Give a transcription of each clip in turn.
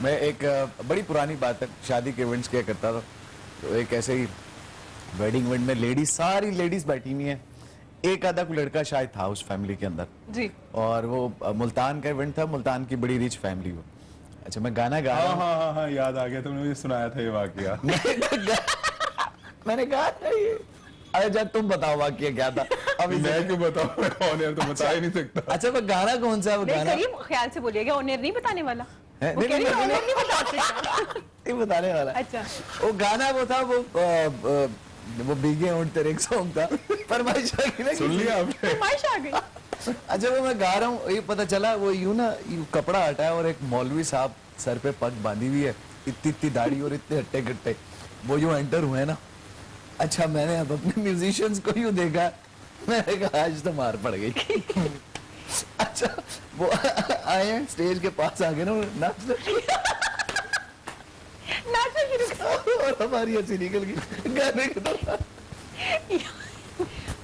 मैं एक बड़ी पुरानी बात है, शादी के इवेंट्स किया करता था, तो एक ऐसे ही वेडिंग इवेंट में लेडीज, सारी लेडीज बैठी हुई हैं, एक आधा कोई लड़का शायद था उस फैमिली के अंदर जी, और वो मुल्तान का इवेंट था, मुल्तान की बड़ी रिच फैमिली हो। अच्छा, मैं गाना गा रहा हूं। हाँ, याद आ गया, तुमने मुझे सुनाया था ये वाकया। मैंने कहा था ये, अरे जब तुम बताओ वाकया क्या था। अभी मैं क्यों बताऊं, मैं कौन यार, तुम बता ही नहीं सकता। अच्छा, वो गाना कौन सा है? वो गाना ख्याल से बोलिएगा, ऑनर नहीं बताने वाला। नहीं बताने वाला। अच्छा, वो गाना वो था, वो भीगे ऊंट तेरे एक सॉन्ग था, फरमाइश आ गई, सुन लिया आपने? फरमाइश आ गई। अच्छा, वो मैं गा रहा हूँ, ये पता चला वो यूं कपड़ा हटाया और एक मौलवी साहब सर पे पग बांधी हुई है, इतनी दाढ़ी और इतने हट्टे कट्टे, वो जो एंटर हुए ना। अच्छा, मैंने अब अपने म्यूजिशियंस को यूं देखा, मैंने कहा आज तो मार पड़ गई। अच्छा, वो आए हैं स्टेज के पास, आ गए ना, नाचना शुरू और हमारी हंसी निकल गई गाने के दौरान।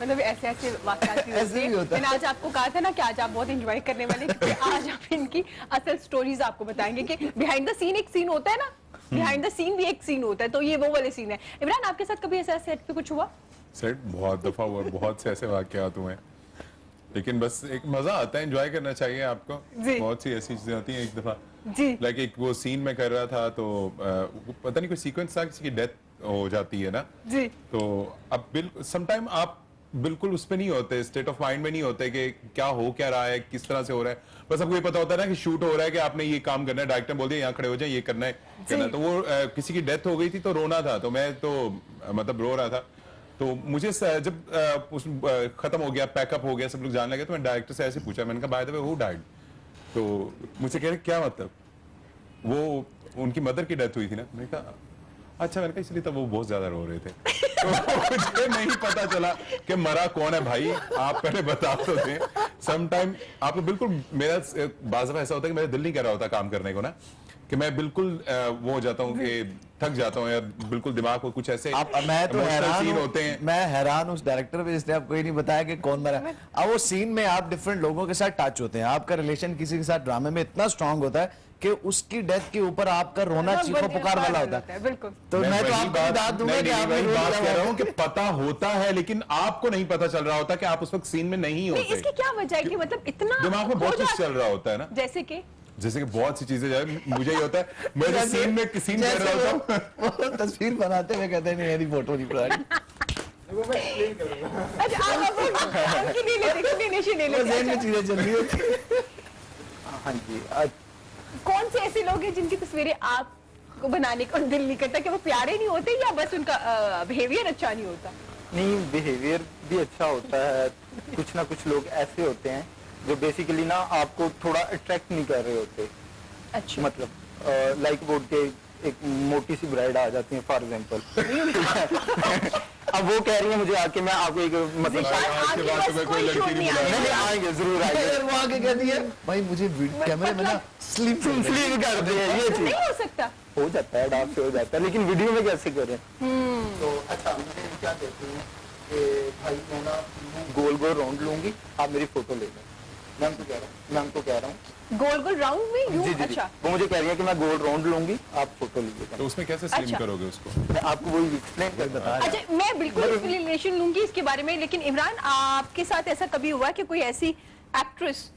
मतलब ऐसे ऐसे वाक़यात ऐसे भी होता है। मैंने आज आपको कहा था ना कि आज आप बहुत एंजॉय करने वाले, क्योंकि आज आप इनकी असल स्टोरीज आपको बताएंगे कि बिहाइंड द सीन एक सीन होता है ना, बिहाइंड द सीन भी एक सीन होता है, तो ये वो वाले सीन है। इमरान, आपके साथ कभी ऐसा सेट पे कुछ हुआ? सेट बहुत दफा हुआ, बहुत से ऐसे वाकयात हुए, लेकिन बस एक मजा आता है, एंजॉय करना चाहिए आपको। बहुत सी ऐसी चीजें होती हैं। एक दफा लाइक एक वो सीन में कर रहा था, तो पता नहीं कोई सीक्वेंस था, किसी की डेथ हो जाती है ना जी, तो अब बिल्कुल समटाइम आप बिल्कुल उस पे नहीं होते, स्टेट ऑफ माइंड में नहीं होते कि क्या हो क्या रहा है, किस तरह से हो रहा है। बस आपको ये पता होता है ना कि शूट हो रहा है, कि आपने ये काम करना है, डायरेक्टर बोल दिया यहाँ खड़े हो जाए, ये करना है। तो वो किसी की डेथ हो गई थी, तो रोना था, तो मैं तो मतलब रो रहा था। तो मुझे जब उस खत्म हो गया, पैकअप हो गया, सब लोग जाने लगे, तो मैं डायरेक्टर से ऐसे पूछा, मैंने कहा by the way who died? तो मुझे कह रहे क्या मतलब? वो उनकी मदर की डेथ हुई थी ना। मैंने कहा अच्छा, मैंने कहा इसलिए तो वो बहुत ज्यादा रो रहे थे। तो मुझे नहीं पता चला कि मरा कौन है भाई, आप पहले बता तो दें। समटाइम आपको बिल्कुल, मेरा बाज़ दफा ऐसा होता है कि मेरा दिल नहीं कर रहा होता काम करने को ना, कि मैं बिल्कुल वो हो जाता हूँ कि थक जाता हूँ, या बिल्कुल दिमाग को कुछ ऐसे मैं तो हैरान होते हैं। मैं हैरान उस डायरेक्टर पे, जिसने आपको ये नहीं बताया कि कौन मरा। अब वो सीन में आप डिफरेंट लोगों के साथ टच होते हैं, आपका रिलेशन किसी के साथ ड्रामे में इतना स्ट्रांग होता है कि उसकी डेथ के ऊपर आपका रोना चीखो पुकार वाला होता है। बिल्कुल। तो मैं तो आपको बता दूंगा कि आप बात कह रहा हूँ कि पता होता है, लेकिन आपको नहीं पता चल रहा होता कि आप उस वक्त सीन में नहीं होते। इसकी क्या वजह है कि मतलब इतना दिमाग में बहुत कुछ चल रहा होता है ना, जैसे कि बहुत सी चीजें जो मुझे ये होता है, मैं सीन कर रहा होता हूँ, तस्वीर बनाते हुए कहते हैं नहीं मेरी फोटो नहीं बनानी। वो मैं एक्सप्लेन करूंगा। अच्छा, आप चीजें चल रही होती। हाँ जी, कौन से ऐसे लोग हैं जिनकी तस्वीरें आपको बनाने का दिल नहीं करता, कि वो प्यारे नहीं होते या बस उनका बिहेवियर अच्छा नहीं होता? नहीं, बिहेवियर भी अच्छा होता है। कुछ ना कुछ लोग ऐसे होते हैं जो बेसिकली ना आपको थोड़ा अट्रैक्ट नहीं कर रहे होते। अच्छा, मतलब लाइक बोर्ड के एक मोटी सी ब्राइड आ जाती है फॉर एग्जांपल। अब वो कह रही है मुझे आके, मैं आपको एक मतलब कोई लड़की नहीं आएंगे, जरूर आएंगे। वो आके कहती है भाई मुझे कैमरे में ना स्लिप कर दे, ये चीज नहीं हो सकता, हो जाता है, डांस से हो जाता है, लेकिन वीडियो में कैसे करें? तो अच्छा, मुझे क्या कहती हैं कि भाई मैं ना गोल गोल राउंड लूंगी, आप मेरी फोटो ले लो। मैं उनको कह रहा हूँ गोल गोल राउंड में यूं? अच्छा, वो मुझे कह रही है कि मैं गोल राउंड लूंगी, आप फोटो लीजिए। तो उसमें कैसे स्लिम करोगे उसको? मैं आपको वही एक्सप्लेन कर बता। अच्छा, मैं बिल्कुल एक्सप्लेनेशन लूंगी इसके बारे में, लेकिन इमरान, आपके साथ ऐसा कभी हुआ कि कोई ऐसी एक्ट्रेस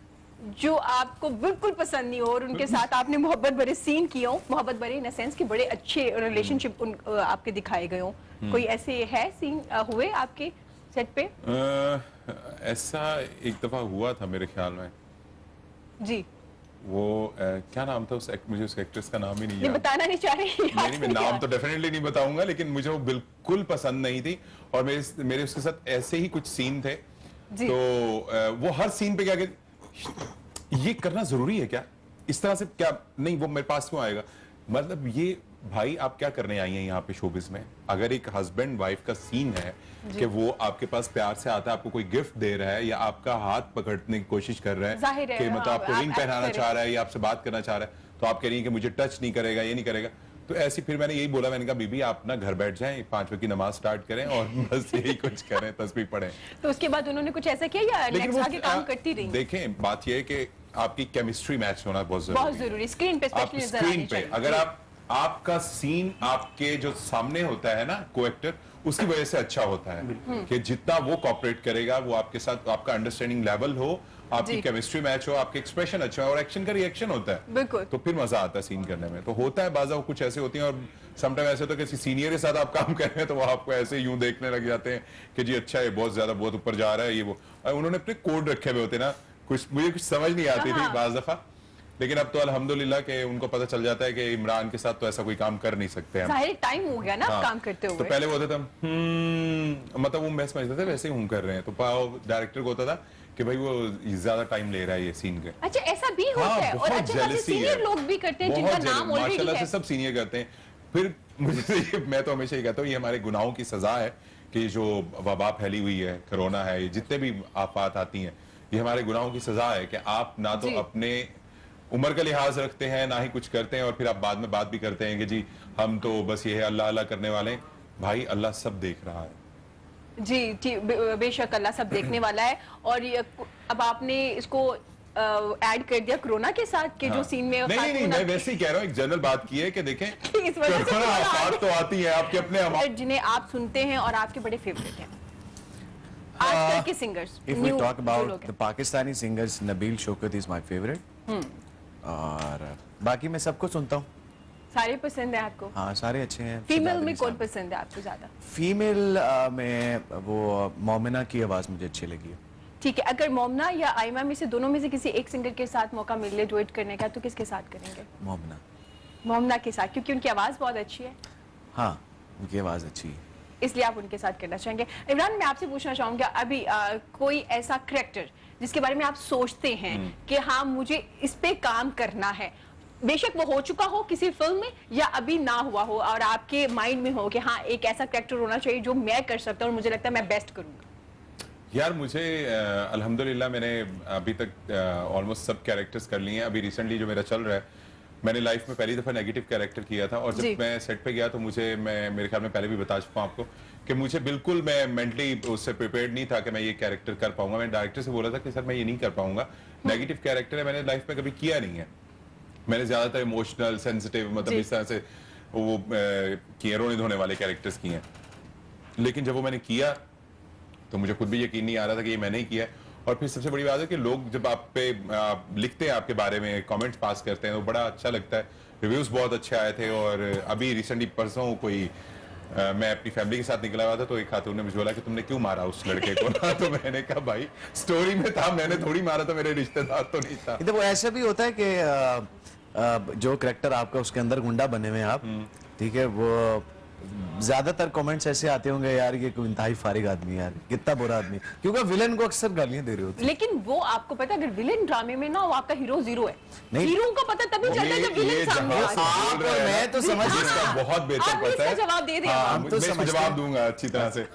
जो आपको बिल्कुल पसंद नहीं हो और उनके साथ आपने मोहब्बत भरे सीन किए हो, मोहब्बत भरे इन सेंस कि बड़े अच्छे रिलेशनशिप आपके दिखाए गए हो, कोई ऐसे है सीन हुए आपके सेट पे? ऐसा एक दफा हुआ था मेरे ख्याल में जी। वो क्या नाम था मुझे उस एक्ट्रेस का नाम ही नहीं याद। बताना नहीं चाह रही? नहीं, मैं नाम तो डेफिनेटली नहीं बताऊंगा, लेकिन मुझे वो बिल्कुल पसंद नहीं थी, और मेरे उसके साथ ऐसे ही कुछ सीन थे। तो वो हर सीन पे क्या कि ये करना जरूरी है क्या, इस तरह से क्या, नहीं वो मेरे पास क्यों आएगा, मतलब ये भाई आप क्या करने आई हैं यहाँ पे शोबिस में? अगर एक हस्बैंड वाइफ का सीन है कि वो आपके पास प्यार से आता है, आपको कोई गिफ्ट दे रहा है, या आपका हाथ पकड़ने की कोशिश कर रहा है कि मतलब आपको रिंग पहनाना चाह रहा है, या आपसे बात करना चाह रहा है, तो आप कह रही है कि मुझे टच नहीं करेगा, ये नहीं करेगा, तो ऐसी फिर मैंने यही बोला, मैंने कहा बीबी आप ना घर बैठ जाएं, 5 वक्त की नमाज स्टार्ट करें और बस यही कुछ करें, तस्बीह पढ़ें। तो उसके बाद उन्होंने कुछ ऐसा किया या नेक्स्ट आगे काम करती रही? देखें, बात यह है कि आपकी केमिस्ट्री मैच होना बहुत जरूरी स्क्रीन पे आप स्क्रीन पे अगर आपका सीन आपके जो सामने होता है ना को एक्टर उसकी वजह से अच्छा होता है कि जितना वो कॉपरेट करेगा वो आपके साथ आपका अंडरस्टैंडिंग लेवल हो आपकी केमिस्ट्री मैच हो आपके एक्सप्रेशन अच्छा हो और एक्शन का रिएक्शन होता है बिल्कुल तो फिर मजा आता है सीन करने में तो होता है बाजा कुछ ऐसे होती हैं और समटाइम ऐसे तो किसी सीनियर के साथ आप काम कर रहे हैं तो वो आपको ऐसे यूं देखने लग जाते हैं कि जी अच्छा है बहुत ज्यादा बहुत ऊपर जा रहा है ये वो उन्होंने अपने कोड रखे हुए होते ना कुछ मुझे कुछ समझ नहीं आती थी बाज दफा लेकिन अब तो अल्हम्दुलिल्लाह कि उनको पता चल जाता है कि इमरान के साथ तो ऐसा कोई काम कर नहीं सकते हैं जाहिर टाइम हो गया ना काम करते हुए तो पहले वो होता था मतलब वो मैं समझते थे वैसे ही हूं कर रहे हैं तो डायरेक्टर को होता था कि भाई वो ज्यादा टाइम ले रहा है ये सीन के अच्छा ऐसा भी होता है और अच्छा सीनियर लोग भी करते हैं जिनका नाम ऑलरेडी है माशाल्लाह से सब सीनियर करते हैं फिर मुझे मैं तो हमेशा ही कहता हूँ ये हमारे गुनाहों की सजा है कि जो वबा फैली हुई है कोरोना है ये जितने भी आफात आती हैं ये हमारे गुनाहों की सजा है कि आप ना तो अपने उम्र का लिहाज रखते हैं ना ही कुछ करते हैं और फिर आप बाद में बात भी करते हैं कि जी हम तो बस ये है अल्लाह अल्लाह करने वाले हैं भाई अल्लाह सब देख रहा है जी बेशक अल्लाह सब देखने वाला है और ये अब आपने इसको ऐड कर दिया कोरोना के साथ के जो सीन में नहीं मैं वैसे ही कह रहा हूँ एक जनरल बात की है कि देखें इस वजह से आफात तो आती है आपके अपने जिन्हें आप सुनते हैं और आपके बड़े फेवरेट हैं आजकल के singers if we talk about the Pakistani singers Nabil Shaukat is my favorite और बाकी मैं सबको सुनता हूँ सारे पसंद है आपको हाँ सारे अच्छे हैं फीमेल में कौन पसंद है आपको ज्यादा फीमेल में वो मोमिना की आवाज मुझे अच्छी लगी है ठीक है अगर मोमना या आयमा में से दोनों में से किसी एक सिंगर के साथ मौका मिले डुएट करने का तो किसके साथ करेंगे मोमना के साथ क्योंकि उनकी आवाज बहुत अच्छी है हाँ उनकी आवाज अच्छी है इसलिए आप उनके साथ करना चाहेंगे इमरान मैं आपसे पूछना चाहूंगा अभी कोई ऐसा करैक्टर जिसके बारे में आप सोचते हैं कि हाँ मुझे इस पे काम करना है बेशक वो हो चुका हो किसी फिल्म में या अभी ना हुआ हो और आपके माइंड में हो कि हाँ एक ऐसा कैरेक्टर होना चाहिए जो मैं कर सकता हूँ और मुझे लगता है मैं बेस्ट करूंगा यार मुझे अल्हम्दुलिल्लाह मैंने अभी तक ऑलमोस्ट सब कैरेक्टर्स कर लिए हैं अभी रिसेंटली जो मेरा चल रहा है मैंने लाइफ में पहली दफा नेगेटिव कैरेक्टर किया था और जब मैं सेट पे गया तो मैं मेरे ख्याल में पहले भी बता चुका हूँ आपको कि मुझे बिल्कुल मैं मेंटली उससे प्रिपेयर्ड नहीं था कि मैं ये कैरेक्टर कर पाऊंगा मैं डायरेक्टर से बोला था कि सर मैं ये नहीं कर पाऊंगा नेगेटिव कैरेक्टर है मैंने लाइफ में कभी किया नहीं है मैंने ज्यादातर इमोशनल सेंसिटिव मतलब इस तरह से वो किए रोने धोने वाले कैरेक्टर्स किए हैं लेकिन जब वो मैंने किया तो मुझे खुद भी यकीन नहीं आ रहा था कि ये मैंने ही किया और फिर सबसे बड़ी बात है कि लोग जब आप पे लिखते हैं आपके बारे में कमेंट्स पास करते हैं तो बड़ा अच्छा लगता है रिव्यूज बहुत अच्छे आए थे और अभी रिसेंटली परसों कोई मैं अपनी फैमिली के साथ निकला हुआ था तो एक खातून ने मुझे बोला कि तुमने क्यों मारा उस लड़के को तो मैंने कहा भाई स्टोरी में था मैंने थोड़ी मारा था मेरे रिश्तेदार तो नहीं था वो ऐसा भी होता है कि जो करैक्टर आपका उसके अंदर गुंडा बने हुए आप ठीक है वो ज्यादातर कमेंट्स ऐसे आते होंगे यार ये कोई इंतहाई फारिग आदमी यार कितना बुरा आदमी क्योंकि विलेन को अक्सर गालियां दे रहे होते लेकिन वो आपको पता अगर विलेन ड्रामे में ना वो आपका हीरो जीरो है हीरो को पता तभी चलता है जब विलेन सामने आता है मैं तो समझ इसका बहुत बेहतर पता है जवाब दे दिया मैं इसको जवाब दूंगा अच्छी तरह से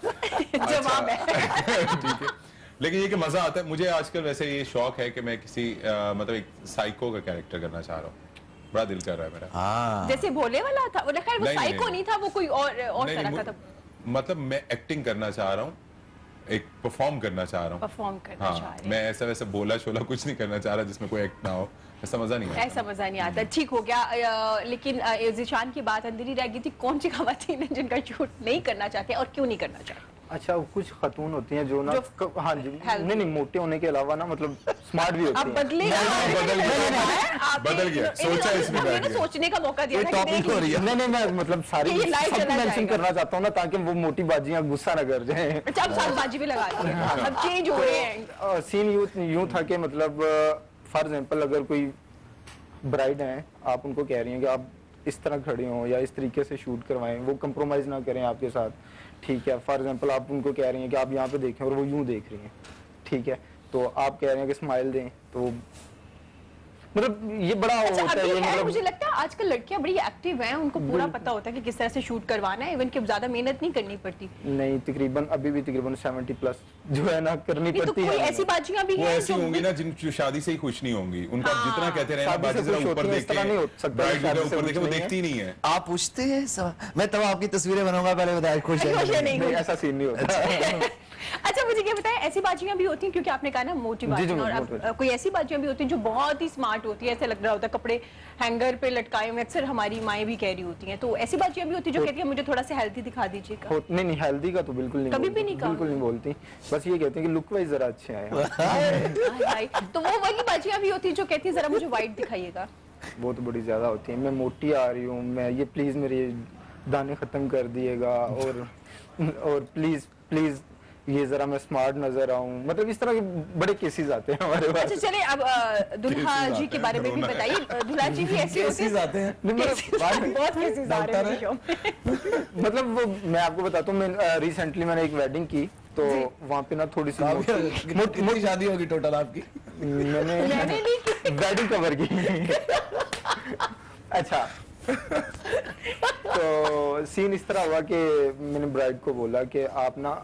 जवाब है ठीक है लेकिन ये कि मजा आता है मुझे आजकल वैसे ये शौक है कि मैं किसी मतलब एक साइको का कैरेक्टर करना चाह रहा हूँ बड़ा दिल कर रहा है मेरा जैसे भोले वाला था वो खैर वो साइको नहीं था वो कोई और तरह का था मतलब मैं एक्टिंग करना चाह रहा हूँ एक परफॉर्म करना चाह रहा हूँ परफॉर्म करना चाह रहे हैं मैं ऐसा वैसा बोला शोला कुछ नहीं करना चाह रहा जिसमें कोई एक्ट ना हो ऐसा मजा नहीं आता ऐसा मजा नहीं आता ठीक हो गया लेकिन ज़ीशान की बात अंदर ही रह गई थी कौन सी खवातीन है जिनका शूट नहीं करना चाहते और क्यों नहीं करना चाहते अच्छा कुछ खातून होती हैं जो ना हाँ जी नहीं मोटे होने के अलावा ना मतलब स्मार्ट भी होती हैं बदल गया सोचा इसमें बैठ गया सोचने का मौका दिया टॉपिक हो रही है नहीं मैं मतलब सारी सब मेंशन करना चाहता हूँ ना ताकि वो मोटी बाजियां गुस्सा न कर जाएं अच्छा अब साथ बाजी भी लगा दी अब चेंज हो रहे हैं सीन यूं था कि मतलब फॉर एग्जांपल अगर कोई ब्राइड है आप उनको कह रही हैं कि आप इस तरह खड़े हो या इस तरीके से शूट करवाएं वो कंप्रोमाइज ना करें आपके साथ ठीक है फॉर एग्जांपल आप उनको कह रही हैं कि आप यहाँ पे देखें और वो यूं देख रही हैं ठीक है तो आप कह रहे हैं कि स्माइल दें तो मतलब ये बड़ा अच्छा, होता है ये मतलब मुझे लगता है आजकल लड़कियां बड़ी एक्टिव हैं उनको पूरा पता होता है कि किस तरह से शूट करवाना है इवन कि ज्यादा मेहनत नहीं करनी पड़ती नहीं तकरीबन अभी भी तकरीबन 70+ जो है ना करनी तो पड़ती कोई है। ऐसी बाजियां भी वो हैं ऐसी जो होंगी ना जिन शादी से ही खुश नहीं होंगी, उनका जितना कहते रहे ना शादी से बाजी जरा खुश ऊपर होती हैं, इस तरह नहीं हो देखे, सकता, ब्राइड शादी से ऊपर कुछ देखे, वो नहीं है। देखती नहीं है। आप पूछते हैं मैं तब आपकी तस्वीरें बनाऊंगा, पहले बताया खुश है खुश है नहीं नहीं, ऐसा सीन नहीं होता। अच्छा मुझे क्या बताएं, ऐसी बाजियां भी होती हैं क्योंकि आपने कहा ना मोटी जी, बाजियां, और मोटी। कोई ऐसी बाजियां भी होती हैं जो बहुत ही स्मार्ट होती है, ऐसा लग रहा होता है कपड़े हैंगर पे लटकाए हुए, अक्सर हमारी माएँ भी कह रही होती हैं, तो ऐसी बाजियां भी होती हैं जो कहती है मुझे थोड़ा सा हेल्दी दिखा दीजिएगा। नहीं, हेल्दी का तो बिल्कुल नहीं कभी बोलती, भी नहीं कहा? बिल्कुल नहीं बोलती, बस ये कहते हैं कि लुक वाइज जरा अच्छे आए। हाय, तो वो वाली बाजियां भी होती हैं जो कहती है जरा मुझे व्हाइट दिखाइएगा। वो तो बड़ी ज्यादा होती है, मैं मोटी आ रही हूँ, मैं ये प्लीज मेरे दाने खत्म कर दिएगा, और प्लीज प्लीज ये जरा मैं स्मार्ट नजर आऊं, मतलब इस तरह के बड़े केसेस आते हैं हमारे पास। अच्छा चले अब दुल्हा जी के बारे में भी बताइए, दुल्हा जी भी ऐसे होते केसेस हैं? आते हैं। बहुत केसेस आ रहे हैं शो में। मतलब वो मैं आपको बताता हूँ, मैं रिसेंटली मैंने एक वेडिंग की, तो वहाँ पे ना थोड़ी सी कितनी शादी होगी टोटल आपकी? मैंने वेडिंग कवर की। अच्छा, तो सीन इस तरह हुआ कि मैंने ब्राइड को बोला कि आप ना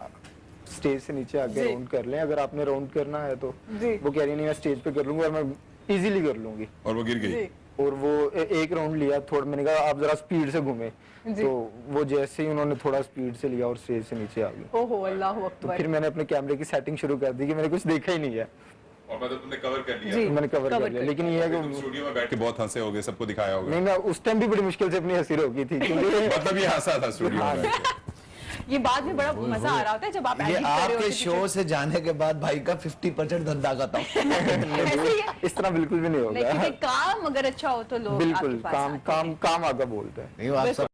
स्टेज से नीचे आके राउंड कर लें, अगर आपने राउंड करना है तो। वो कह रही नहीं, मैं स्टेज पे कर लूंगी और मैं इजीली कर लूंगी, और वो गिर गई। और वो एक राउंड लिया, थोड़ा मैंने कहा आप जरा स्पीड से घूमे, तो वो जैसे ही उन्होंने थोड़ा स्पीड से लिया और स्टेज से नीचे आ गई। ओहो अल्लाह तो अकबर। फिर मैंने अपने कैमरे की सेटिंग शुरू कर दी कि मैंने कुछ देखा ही नहीं है, और मतलब तुमने कवर कर लिया। जी। मैंने कवर कर लिया, लेकिन ये है तुम कि स्टूडियो में बैठ के बहुत हंसे होगे, सबको दिखाया होगा। नहीं, मैं उस टाइम भी बड़ी मुश्किल से अपनी हंसी रोकी थी, क्योंकि मतलब ये हंसा था स्टूडियो में बैठ के। ये बाद में बड़ा मजा आ रहा होता है जब आप ये edit कर रहे आपके होते शो से जाने के बाद भाई का 50% धंधा खत्म। ऐसे ही है। इस तरह बिल्कुल भी नहीं नहीं, होगा। क्योंकि काम अगर अच्छा हो तो लोग बिल्कुल आपके पास काम आते हैं। काम काम आगे बोलते हैं। नहीं, वो आप सब